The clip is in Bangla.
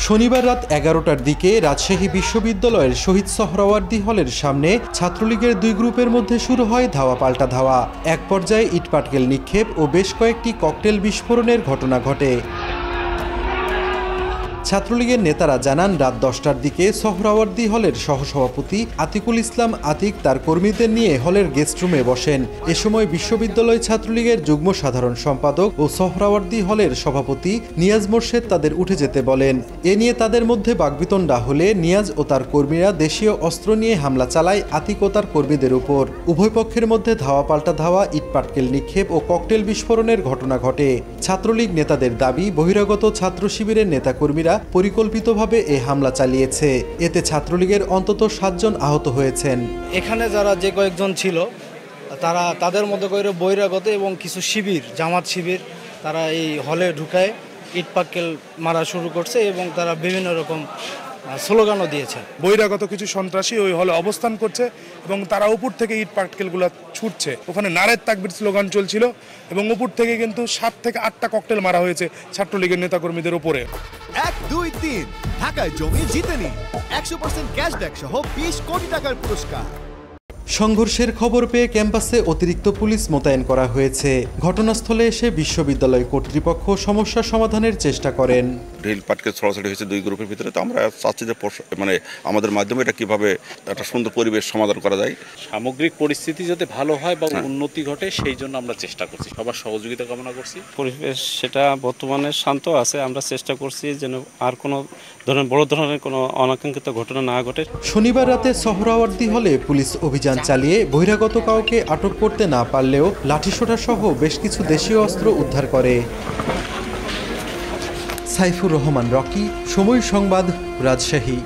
শনিবার রাত 11টার দিকে রাজশাহী বিশ্ববিদ্যালয়ের শহীদ সোহরাওয়ার্দী হলের সামনে ছাত্রলীগের দুই গ্রুপের মধ্যে শুরু হয় ধাওয়া পাল্টা ধাওয়া। এক পর্যায়ে ইটপাটকেল নিক্ষেপ ও বেশ কয়েকটি ককটেল বিস্ফোরণের ঘটনা ঘটে। ছাত্রলীগের নেতারা জানান, রাত 10টার দিকে সোহরাওয়ার্দী হলের সহসভাপতি আতিকুল ইসলাম আতিক তার কর্মীদের নিয়ে হলের গেস্টরুমে বসেন। এ সময় বিশ্ববিদ্যালয় ছাত্রলীগের যুগ্ম সাধারণ সম্পাদক ও সোহরাওয়ার্দী হলের সভাপতি নিয়াজ মোর্শেদ তাদের উঠে যেতে বলেন। এ নিয়ে তাদের মধ্যে বাকবিতণ্ডা হলে নিয়াজ ও তার কর্মীরা দেশীয় অস্ত্র নিয়ে হামলা চালায় আতিক ও তার কর্মীদের উপর। উভয় পক্ষের মধ্যে ধাওয়া পাল্টা ধাওয়া, ইটপাটকেল নিক্ষেপ ও ককটেল বিস্ফোরণের ঘটনা ঘটে। ছাত্রলীগ নেতাদের দাবি, বহিরাগত ছাত্র শিবিরের নেতাকর্মীরা পরিকল্পিতভাবে এই হামলা চালিয়েছে। এতে ছাত্রলীগের অন্তত 7 জন আহত হয়েছেন। এখানে যারা যে কয়েকজন ছিল তাদের মধ্যে করে বহিরাগত এবং কিছু শিবির, জামাত শিবির, তারা এই হলে ঢুকায় ইটপাটকেল মারা শুরু করছে এবং তারা বিভিন্ন রকম স্লোগানও দিয়েছে। বহিরাগত কিছু সন্ত্রাসী ওই হলে অবস্থান করছে এবং তারা উপর থেকে ইট পাটকেলগুলো ছুটছে। ওখানে নারের তাকবীর স্লোগান চলছিল এবং উপর থেকে কিন্তু 7 থেকে 8টা ককটেল মারা হয়েছে ছাত্রলীগের নেতাকর্মীদের উপরে। 1, 2, 3 ঢাকায় জমি জিতে নিন 100% ক্যাশব্যাক সহ 20 কোটি টাকার পুরস্কার। সংঘর্ষের খবর পেয়ে ক্যাম্পাসে অতিরিক্ত পুলিশ মোতায়েন করা হয়েছে। ঘটনাস্থলে এসে বিশ্ববিদ্যালয় কর্তৃপক্ষ সমস্যা সমাধানের চেষ্টা করেন। ঢিল পাটকেল ছড়াছড়ি হয়েছে দুই গ্রুপের ভিতরে, তো আমরা চাচ্ছি যে আমাদের মাধ্যমে এটা কিভাবে একটা সুন্দর পরিবেশ সমাধান করা যায়। সামগ্রিক পরিস্থিতি যাতে ভালো হয় বা উন্নতি ঘটে সেই জন্য আমরা চেষ্টা করছি, সবার সহযোগিতা কামনা করছি। পরিবেশ সেটা বর্তমানে শান্ত আছে, আমরা চেষ্টা করছি যেন আর কোনো বড় ধরনের কোনো অনাকাঙ্ক্ষিত ঘটনা না ঘটে। শনিবার রাতে সোহরাওয়ার্দী হলে পুলিশ অভিযান চালিয়ে বহিরাগত কাউকে আটক করতে না পারলেও লাঠিসোঁটা সহ বেশ কিছু দেশীয় অস্ত্র উদ্ধার করে। সাইফুর রহমান রকি, সময় সংবাদ, রাজশাহী।